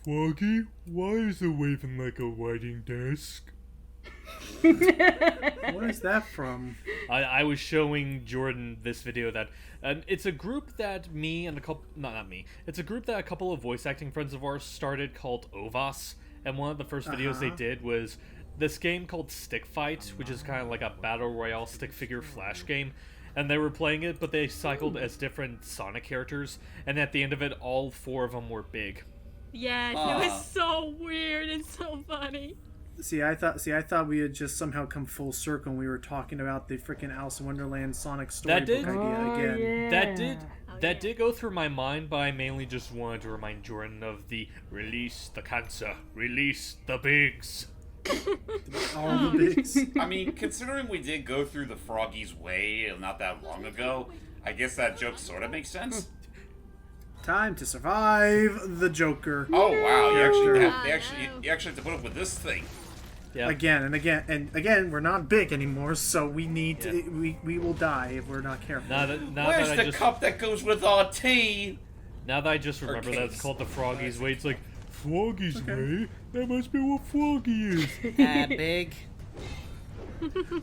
Froggy, why is it waving like a writing desk? What is that from? I was showing Jordan this video that it's a group that me and a couple not me. It's a group that a couple of voice acting friends of ours started called Ovas, and one of the first videos they did was this game called Stick Fight, which is kind of like a battle royale stick figure flash game. And they were playing it, but they cycled as different Sonic characters, and at the end of it, all 4 of them were big. Yes, it was so weird and so funny. See, I thought we had just somehow come full circle and we were talking about the freaking Alice in Wonderland Sonic storybook idea again. Yeah. That did go through my mind, but I mainly just wanted to remind Jordan of the release the cancer, release the bigs. All the bigs. I mean, considering we did go through the Froggy's way not that long ago, I guess that joke sort of makes sense. Time to survive the Joker. Oh wow! You Oh, actually have to put up with this thing. Yeah. Again and again and again, we're not big anymore, so we need to, we will die if we're not careful. Where's the cup that goes with our tea? Now that I just remember that it's called the Froggy's Way, it's like, Froggy's Way? That must be what Froggy is. Big.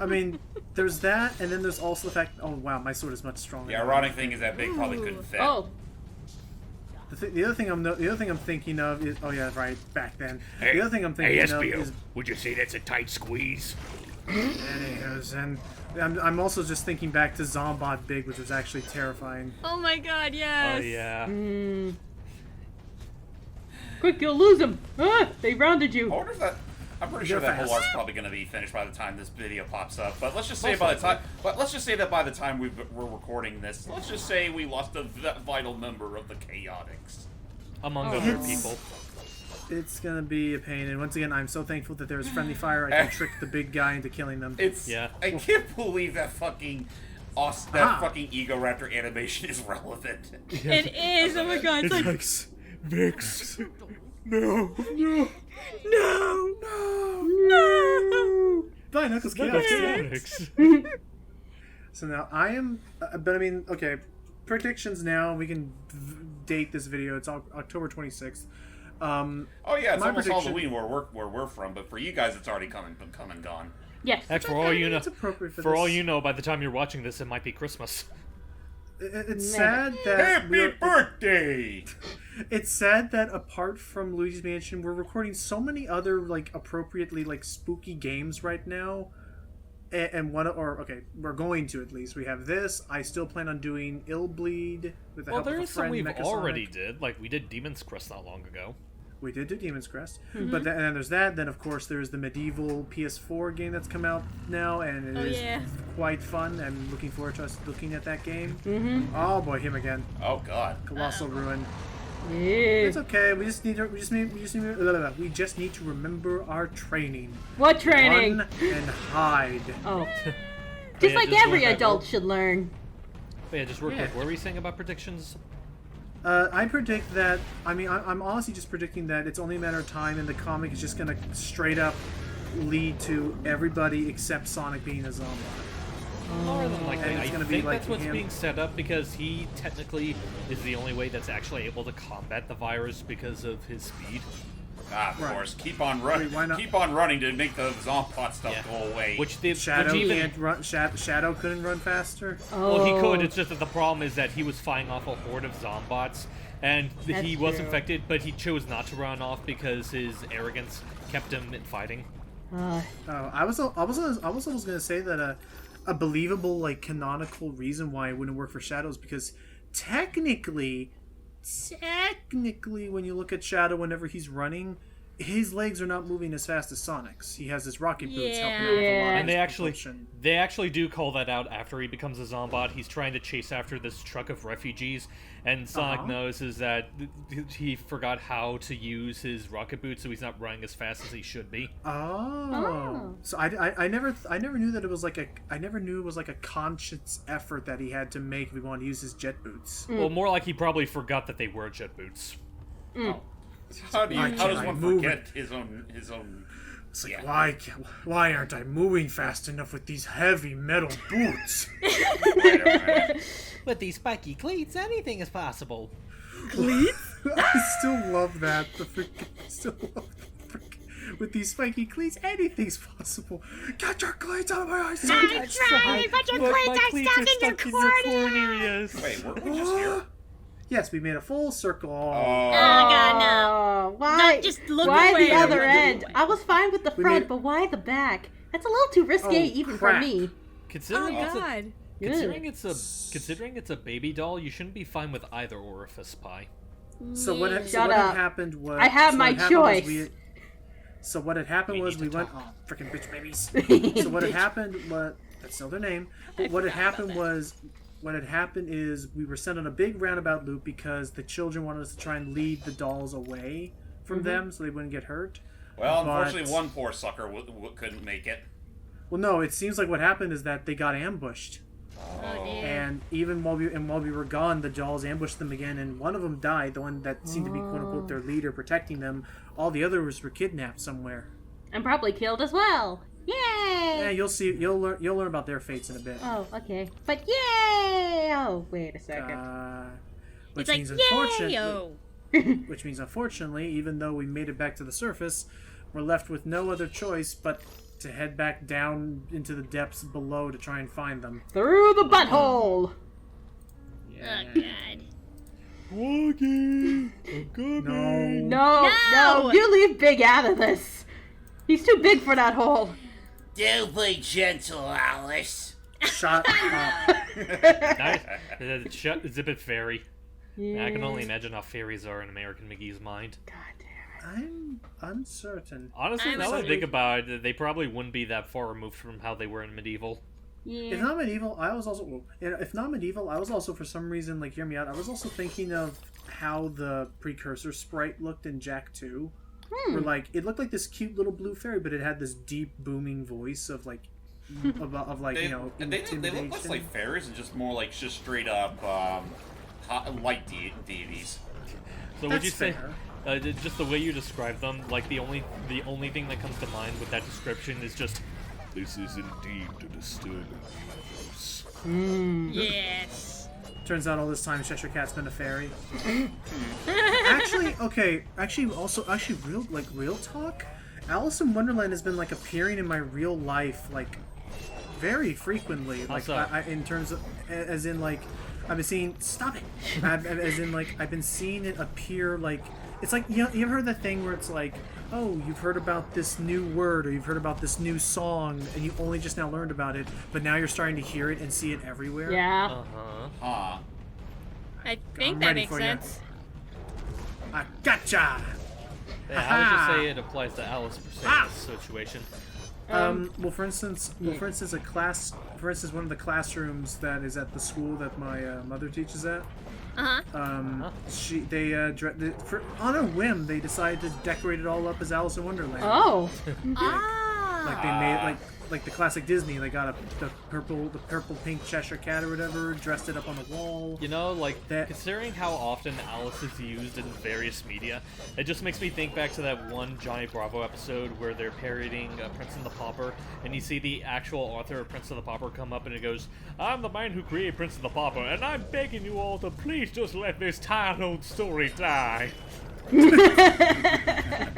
I mean, there's that, and then there's also the fact. Oh wow, my sword is much stronger. The ironic thing is that Big probably couldn't fit. Oh, The other thing I'm thinking of is back then. The other thing I'm thinking of is would you say that's a tight squeeze? it is, and I'm also just thinking back to Zombot Big, which was actually terrifying. oh my God, yes. Oh yeah. Quick, you'll lose him. Ah, they rounded you. I wonder if that. I'm pretty sure that whole arc's probably going to be finished by the time this video pops up. But let's just say that by the time we're recording this, let's just say we lost a vital member of the Chaotix. Among other people. It's gonna be a pain, and once again, I'm so thankful that there's friendly fire. I can trick the big guy into killing them. I can't believe that fucking fucking Ego Raptor animation is relevant. It is. Oh my God, it's like Vix. No. Bye, Knuckles. Vix. So now I am, but I mean, okay, predictions now. We can date this video. It's October 26th. Oh yeah, it's almost prediction- Halloween where we're from, but for you guys, it's already come and gone. Yes. Heck, for all you know, It's appropriate for for all this. you know, by the time you're watching this, it might be Christmas. It's sad that Happy birthday! It's sad that apart from Luigi's Mansion, we're recording so many other appropriately spooky games right now. And we're going to at least. We have this. I still plan on doing Illbleed with the help of There a is some friend. we've Mechasonic. already did. Like we did Demon's Crest not long ago. We did do Demon's Crest, but then there's that. Then of course there's the medieval PS4 game that's come out now, and it is quite fun. I'm looking forward to us looking at that game. Oh boy, him again. Oh god. Colossal Ruin. Yeah. It's okay. We just need to remember our training. What training? Run and hide. Oh. Just Yeah, like just every going back adult should learn. But yeah, just real quick. What were you saying about predictions? I predict that. I mean, I'm honestly just predicting that it's only a matter of time, and the comic is just gonna straight up lead to everybody except Sonic being a zombie. More than likely, And I it's gonna think be like that's what's him. being set up because he technically is the only way that's actually able to combat the virus because of his speed. Of Right. course. Keep on running. Why not? Keep on running to make the Zombot stuff Yeah. go away. Shadow which even, can't run. Shadow couldn't run faster. Oh. well, he could. It's just that the problem is that he was fighting off a horde of Zombots, and That's he was true. infected, but he chose not to run off because his arrogance kept him in fighting. Oh, I was almost gonna say that a believable canonical reason why it wouldn't work for Shadow is because technically, when you look at Shadow whenever he's running, his legs are not moving as fast as Sonic's. He has his rocket boots helping out with a lot of And his propulsion. they actually do call that out after he becomes a Zombot. He's trying to chase after this truck of refugees, and Sonic notices that he forgot how to use his rocket boots, so he's not running as fast as he should be. So I never knew that it was I never knew it was like a conscious effort that he had to make if he wanted to use his jet boots. Well, more like he probably forgot that they were jet boots. How does one move forget his own? It's like, why aren't I moving fast enough with these heavy metal boots? Right. With these spiky cleats, anything is possible. Cleats? I still love that. With these spiky cleats, anything's possible. Get your cleats out of my eyes! I'm trying, but your cleats are stuck in your cornea. Wait, weren't we just here? Yes, we made a full circle. Oh God, no. Oh, why? No, just look why away. the other Look end? away. I was fine with the We front, made- but why the back? That's a little too risque, even crap. for me. Considering Oh it's a God. considering it's a baby doll, you shouldn't be fine with either orifice pie. So what had Shut up. happened was I have so my what happened was choice. So what had happened We was need we to went. talk. Oh, freaking bitch babies! So what had happened? That's still their name. But what had happened was. What had happened is we were sent on a big roundabout loop because the children wanted us to try and lead the dolls away from them so they wouldn't get hurt. Well, But- unfortunately, one poor sucker couldn't make it. Well, no, it seems like what happened is that they got ambushed, Oh dear. and even while we were gone, the dolls ambushed them again, and one of them died. The one that seemed to be quote unquote their leader, protecting them. All the others were kidnapped somewhere. I'm probably killed as well. Yay! Yeah, you'll see. You'll learn about their fates in a bit. Oh, okay. But yay! Oh, wait a second. Which It's like, means yay, oh. which means unfortunately, even though we made it back to the surface, we're left with no other choice but to head back down into the depths below to try and find them. Through the butthole! Oh God. Logan, I'm coming. No. No, you leave Big out of this. He's too big for that hole. Do be gentle, Alice. Shut up. Nice. Zip it fairy. I can only imagine how fairies are in American McGee's mind. God damn it. I'm uncertain. Honestly, I'm now that I sorry. think about it, they probably wouldn't be that far removed from how they were in medieval. If Yeah. not medieval, I was also if not medieval, I was also for some reason like hear me out. I was also thinking of how the precursor sprite looked in Jack 2. Where like it looked like this cute little blue fairy, but it had this deep booming voice of like of like They, you know they look intimidation. less like fairies and just more like just straight up light deities. So would That's you say, fair. just the way you describe them, like the only thing that comes to mind with that description is just, this is indeed a disturbing universe. Yes. Turns out all this time Cheshire Cat's been a fairy. Actually, real talk. Alice in Wonderland has been like appearing in my real life like very frequently. Like so? in terms of as in like I've been seeing as in like I've been seeing it appear like it's like you ever heard that thing where it's like, oh, you've heard about this new word or you've heard about this new song and you only just now learned about it, but now you're starting to hear it and see it everywhere. Yeah. Uh-huh. Huh. I think I'm that ready makes for ya. sense. I gotcha. Yeah, I would just Ha-ha! say it applies to Alice per se in Ah! this situation. Well, for instance, one of the classrooms that is at the school that my mother teaches at. Uh huh. On a whim, they decided to decorate it all up as Alice in Wonderland. Oh. Like they made like the classic Disney. They got the purple pink Cheshire Cat or whatever, dressed it up on the wall. You know, like, That- considering how often Alice is used in various media, it just makes me think back to that one Johnny Bravo episode where they're parodying Prince and the Pauper, and you see the actual author of Prince and the Pauper come up and it goes, I'm the man who created Prince and the Pauper, and I'm begging you all to please just let this tired-old story die.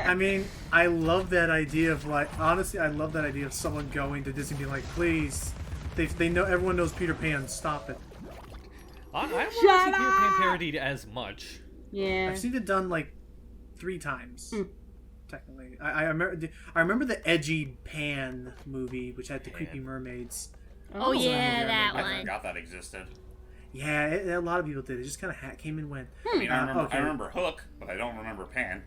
I mean, I love that idea of like honestly, I love that idea of someone going to Disney and being like, please, they know everyone knows Peter Pan, stop it. I don't want to see Shut Peter Pan up! parodied as much. Yeah. I've seen it done like 3 times. Technically, I remember the edgy Pan movie, which had the creepy mermaids. Oh yeah, yeah, that I one. forgot that existed. Yeah, a lot of people did. It just kind of came and went. I mean, I okay. remember Hook, but I don't remember Pan.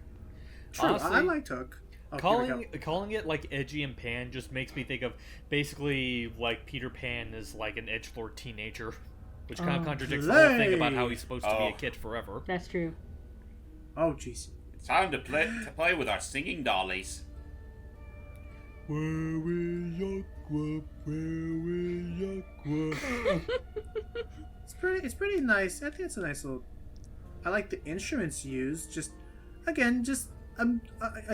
True, Honestly, I liked Hook. Oh, here we go. calling it like edgy and Pan just makes me think of basically like Peter Pan is like an edgelord teenager, which kind of contradicts the whole thing about how he's supposed to be a Oh. kid forever. That's true. Oh, jeez. It's time to play with our singing dollies. It's pretty nice. I think it's a nice little. I like the instruments used. Just again, I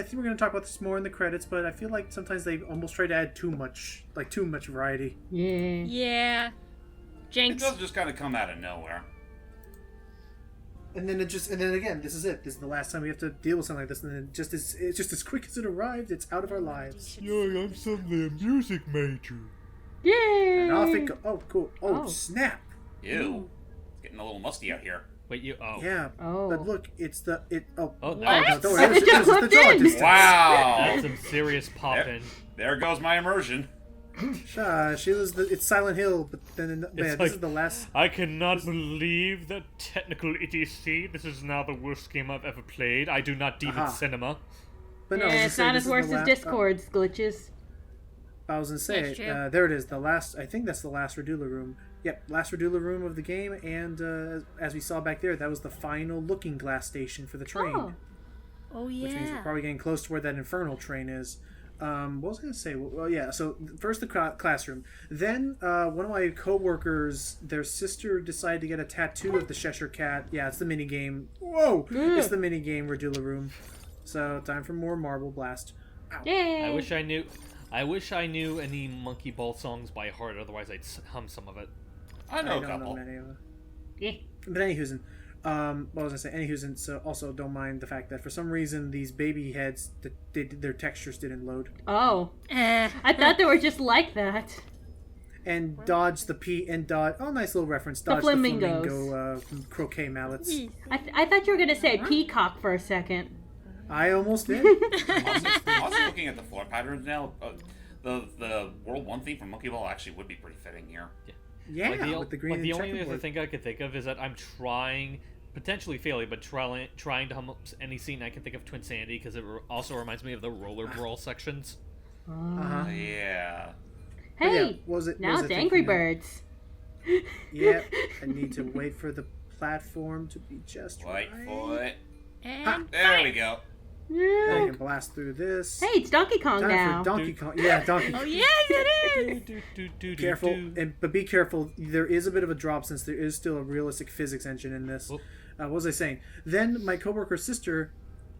think we're gonna talk about this more in the credits, but I feel like sometimes they almost try to add too much variety. Yeah. Yeah. It Jinx. does just kind of come out of nowhere. And then again, this is it. This is the last time we have to deal with something like this, and then it's just as quick as it arrived, it's out of our lives. Yeah, I'm suddenly a music major. Yay! And off it go. Oh, cool. Oh, snap. Ew. It's getting a little musty out here. Wait, you? Oh. Yeah. Oh. But look, it's the Oh, no, that's, don't worry. It just This is the clipped draw in. distance. Wow. that's some serious popping. There goes my immersion. It's Silent Hill, but then this like- is the last. I cannot believe that technical idiocy. This is now the worst game I've ever played. I do not deem it cinema. But no, I was Yeah, gonna it's say, not this as is worse the as last- Discord's glitches. I was gonna say, That's true. there it is. The last. I think that's the last Radula room. Yep, last Radula room of the game, and as we saw back there, that was the final looking glass station for the train. Oh Which means we're yeah. probably getting close to where that infernal train is. What was I going to say? Well, yeah, so first the classroom. Then one of my coworkers, their sister decided to get a tattoo of the Cheshire Cat. Yeah, it's the mini game. Whoa! It's the mini game Radula room. So, time for more Marble Blast. Ow. Yay! I wish I knew any Monkey Ball songs by heart. Otherwise, I'd hum some of it. I know I a don't couple. know many of them. Yeah. But anywho's, what was I saying? Anywho's, so also don't mind the fact that for some reason these baby heads, their textures didn't load. Oh. I thought they were just like that. And dodge the dodge. Oh, nice little reference. Dodge the flamingos. flamingo croquet mallets. I thought you were gonna say peacock for a second. I almost did. Also looking at the floor patterns now, the World 1 theme from Monkey Ball actually would be pretty fitting here. Yeah, Like with the green the and only other checkerboard. thing I could think of is that I'm trying, potentially failing, but trying to hum up any scene I can think of Twin Sandy because it also reminds me of the roller brawl sections. Uh-huh. Yeah. But yeah, Hey, what was it? now what was it's I Angry thinking of? Birds. Yep. I need to wait for the platform to be just Wait right. for it. And There we go. I Yeah. can blast through this. Hey, it's Donkey Kong Time now. for Donkey Kong. Yeah, Donkey oh Kong. yes, it is. Careful, but be careful. There is a bit of a drop since there is still a realistic physics engine in this. Whoop. What was I saying? Then my coworker's sister.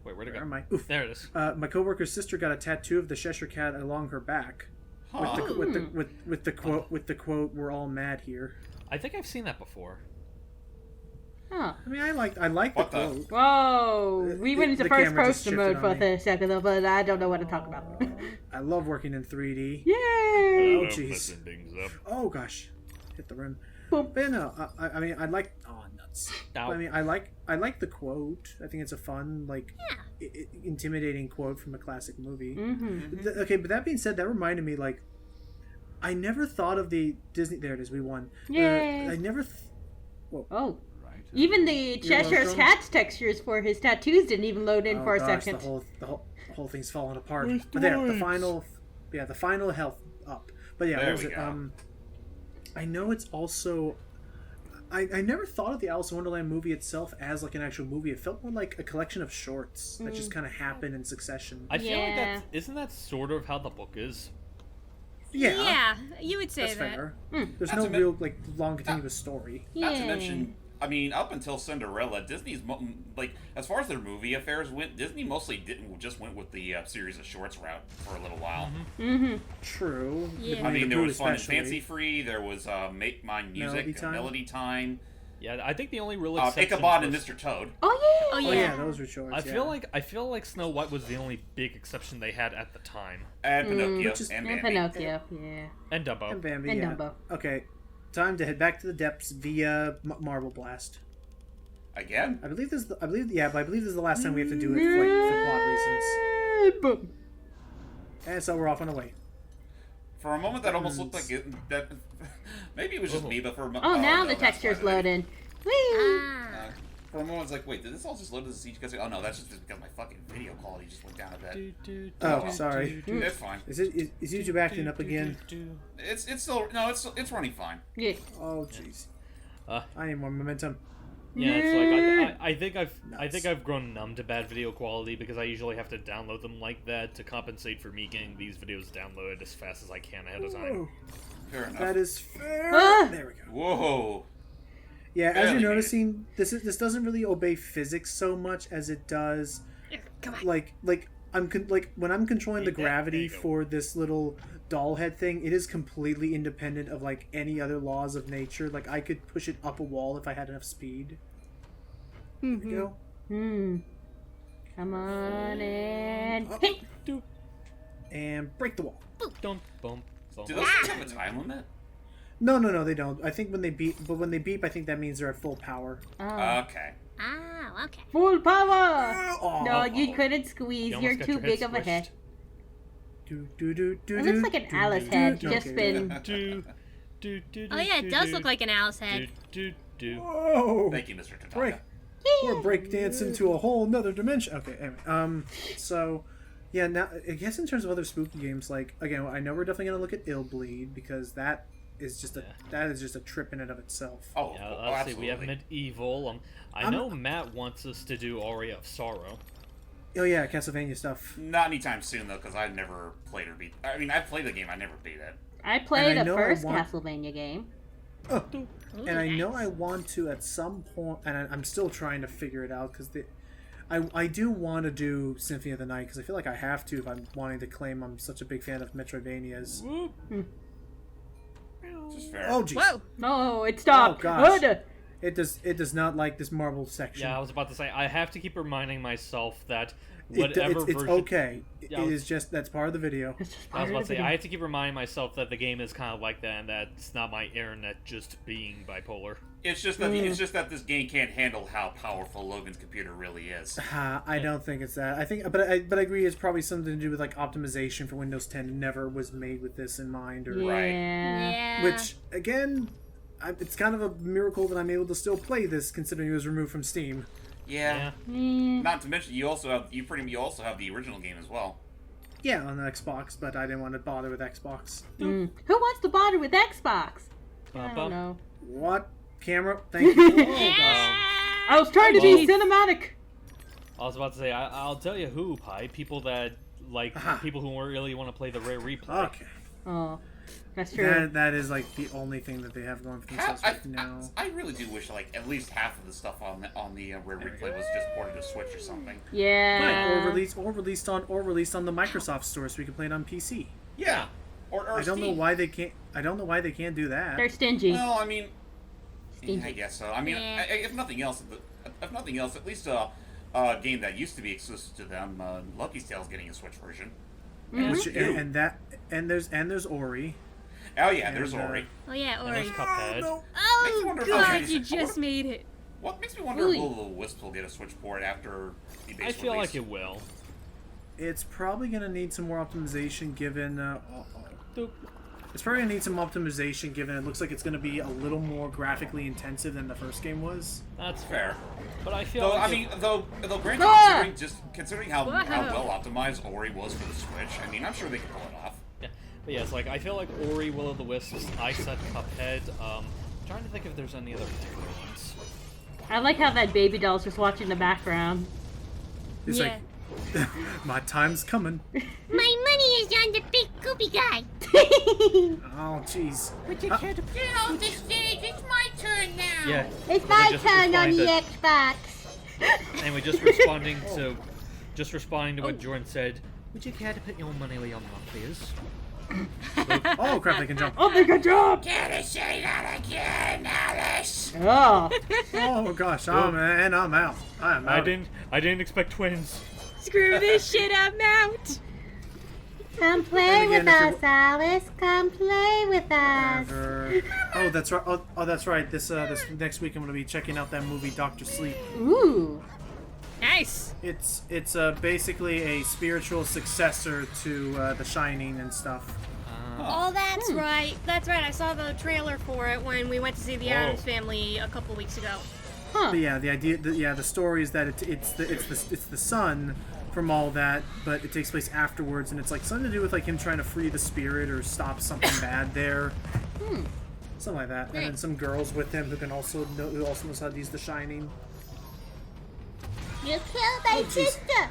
Wait, where'd it Where go? am I? Oof. There it is. My coworker's sister got a tattoo of the Cheshire Cat along her back. Huh. With the quote, "We're all mad here." I think I've seen that before. Huh. I mean, I like the What the- quote. Whoa. We went into The first camera just person shifted mode for on me. a second though, but I don't know what to talk about. I love working in 3D. Yay! Oh, I'm jeez. messing things up. Oh gosh, hit the rim. Boom. But no, I mean, I like. Oh nuts. Ow. I mean, I like the quote. I think it's a fun, like, intimidating quote from a classic movie. Mm-hmm. Okay, but that being said, that reminded me, like, I never thought of the Disney. There it is. We won. Yay. I never. Oh. Even the Cheshire welcome. Cat's textures for his tattoos didn't even load in for a gosh, second. The whole thing's falling apart. My But there, the stripes. final health up. But yeah, There what was we it? go. I know it's also. I never thought of the Alice in Wonderland movie itself as like an actual movie. It felt more like a collection of shorts that just kind of happened in succession. I feel like Yeah. isn't that sort of how the book is? Yeah, you would say that's that. fair. Hmm. There's Not no to men- real like long continuous story. Not to Yay. mention, I mean, up until Cinderella, Disney's like as far as their movie affairs went, Disney mostly just went with the series of shorts route for a little while. Mm-hmm. True. Yeah. I mean, there was Fun and especially. Fancy Free. There was Make Mine Melody Music, Time. Melody Time, Yeah, I think the only real exception. Ichabod and Mr. Toad. Oh yeah. Oh Oh yeah. yeah, those were shorts. I feel like Snow White was the only big exception they had at the time, And Pinocchio, Which is- and And Bambi. Pinocchio. Yeah. and Dumbo. And Bambi, And yeah. Dumbo. Okay, time to head back to the depths via Marble Blast. Again? I believe this is the last time we have to do it for plot reasons. Boom. And so we're off on the way. For a moment, that almost looked like that. Maybe it was just me, but for a moment. Oh, now no, the that's texture's fine. loading. Whee! Ah. For a moment, I was like, wait, did this all just load as a CG? Oh no, that's just because my fucking video quality just went down a bit. Oh, sorry. It's fine. Is YouTube acting up again? It's still no, it's running fine. Yeah. Oh jeez. Uh, I need more momentum. Yeah, it's like I think Nuts. I've grown numb to bad video quality because I usually have to download them like that to compensate for me getting these videos downloaded as fast as I can ahead of time. Whoa, Fair enough. that is fair. Ah! There we go. Whoa. Yeah, as Barely you're made it. noticing, this doesn't really obey physics so much as it does Come on. like when I'm controlling the Eat that. gravity There you go. for this little doll head thing, it is completely independent of like any other laws of nature. Like I could push it up a wall if I had enough speed. There you go. Come on and hit. And break the wall. Don't bump. Do those things have a time limit? No, they don't. I think when they beep, I think that means they're at full power. Okay. Oh, okay. Full power. Oh. No, you couldn't squeeze. You You're almost got too your big head of a head. It It looks like an Alice head. Just been. Oh yeah, it does look like an owl's head. Whoa! Thank you, Mr. Tataka. Break. We're breakdancing to a whole nother dimension. Okay, anyway. So, yeah, now, I guess in terms of other spooky games, like, again, I know we're definitely going to look at Illbleed, because that is just a trip in and of itself. Oh, Yeah, oh, let's see. absolutely. We have Medieval. I know Matt wants us to do Aria of Sorrow. Oh, yeah, Castlevania stuff. Not anytime soon, though, because I've never played or beat... I mean, I've played the game, I never beat it. I played And I the know I first want- Castlevania game. Oh. Ooh, And I know nice. I want to at some point, and I'm still trying to figure it out, because I do want to do Symphony of the Night, because I feel like I have to if I'm wanting to claim I'm such a big fan of Metroidvanias. Just fair. Oh, jeez. Whoa! No, it stopped. Oh, gosh. Good. It does not like this marble section. Yeah, I was about to say, I have to keep reminding myself that It's whatever version... okay. Yeah, It is just, that's part of the video. I was about to say, I have to keep reminding myself that the game is kind of like that, and that's not my internet just being bipolar. It's just that this game can't handle how powerful Logan's computer really is. I don't think it's that. I think, but I agree. It's probably something to do with like optimization for Windows 10. Never was made with this in mind, or Yeah. Right. Yeah. which again, it's kind of a miracle that I'm able to still play this, considering it was removed from Steam. Yeah. Mm. Not to mention, you also have the original game as well. Yeah, on the Xbox, but I didn't want to bother with Xbox. Who wants to bother with Xbox? I Bum, don't bum. know. What camera? Thank you. I was trying to be Well- cinematic. I was about to say, I'll tell you who, Pi. People that, like, Aha. people who really want to play the rare replay. Okay, Oh, that's true. that is like the only thing that they have going for themselves right now. I really do wish like at least half of the stuff on the Rare Replay was just ported to Switch or something. Yeah. Right, or released on the Microsoft Store, so we can play it on PC. Yeah. Or I don't know Steam. why they can't. I don't know why they can't do that. They're stingy. Well, I mean, Stingy. I guess so. I mean, Yeah. if nothing else, at least a game that used to be exclusive to them, Lucky's Tale's getting a Switch version. Which, and there's Ori. Oh yeah, there's And, Ori. Oh yeah, And there's Ori. Cuphead. Makes me Oh wonder if god, those- you I just wonder- made it. What makes me wonder Ooh. if Will the Wisp will get a Switch port after the base I feel release. like it will. It's probably gonna need some more optimization given. Doop. It's probably gonna need some optimization given it looks like it's gonna be a little more graphically intensive than the first game was. That's Fair. But I feel Though like I mean, though granted, Ah! considering how Whoa. well optimized Ori was for the Switch, I mean, I'm sure they could pull it off. yeah. But yeah, it's like I feel like Ori, Will of the Wisps, I said Cuphead. Trying to think if there's any other particular ones. I like how that baby doll's just watching the background. It's Yeah. like, my time's coming. My money is on the big goopy guy. Oh, jeez. Get off the stage, it's my turn now. Yeah. It's We're my just turn on responding the to- Xbox. Anyway, just responding to what Jordan said. Would you care to put your money where your mouth is? Oh crap! They can jump. Oh, they got dropped. Gotta say that again, Alice. Oh. Oh gosh! Oh man, I'm out. I'm out. I didn't expect twins. Screw this shit, I'm out. Come play And with again, if us, Alice. Come play with us. Ever. Oh, that's right. Oh, that's right. This next week I'm gonna be checking out that movie Doctor Sleep. Ooh. Nice. It's basically a spiritual successor to The Shining and stuff. Oh, that's right. That's right. I saw the trailer for it when we went to see The Whoa. Addams Family a couple weeks ago. Huh. But yeah, the idea, the story is that it's the son from all that, but it takes place afterwards, and it's like something to do with like him trying to free the spirit or stop something bad there. Something like that. And then some girls with him who also knows how to use The Shining. You killed my sister.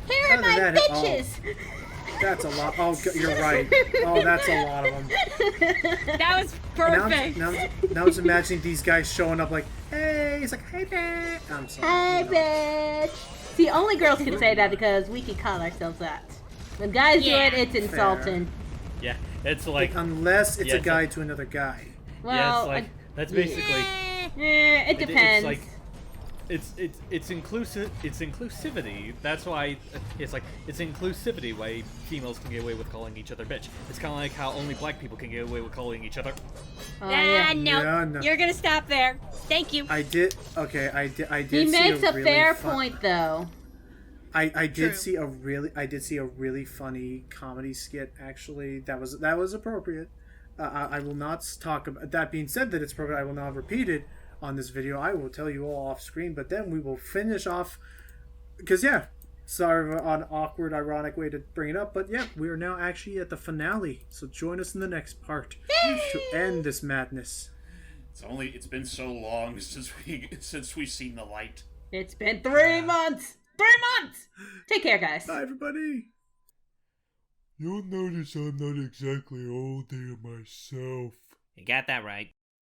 Here are Other my than that, bitches. That's a lot. Oh, you're right. Oh, that's a lot of them. That was perfect. Now I was imagining these guys showing up like, hey, he's like, hey, bitch. I'm sorry. Hi, you know. bitch. See, only girls can say that because we can call ourselves that. When guys Yeah. do it, it's insulting. Yeah, it's like Unless it's Yeah, a it's guy like- to another guy. Well, yeah, it's like that's basically it depends. It's like it's inclusivity. That's why it's like it's inclusivity why females can get away with calling each other bitch. It's kind of like how only black people can get away with calling each other. No. Yeah, no. You're gonna stop there. Thank you. I did. Okay, I did. He makes a really fair point, though. I did True. see a really funny comedy skit. Actually, that was appropriate. I will not talk about. That being said, that it's appropriate. I will not repeat it on this video. I will tell you all off screen. But then we will finish off. Because yeah, sorry for an awkward, ironic way to bring it up. But yeah, we are now actually at the finale. So join us in the next part to end this madness. It's been so long since we've seen the light. It's been 3 months. 3 months. Take care, guys. Bye, everybody. You'll notice I'm not exactly all there myself. You got that right.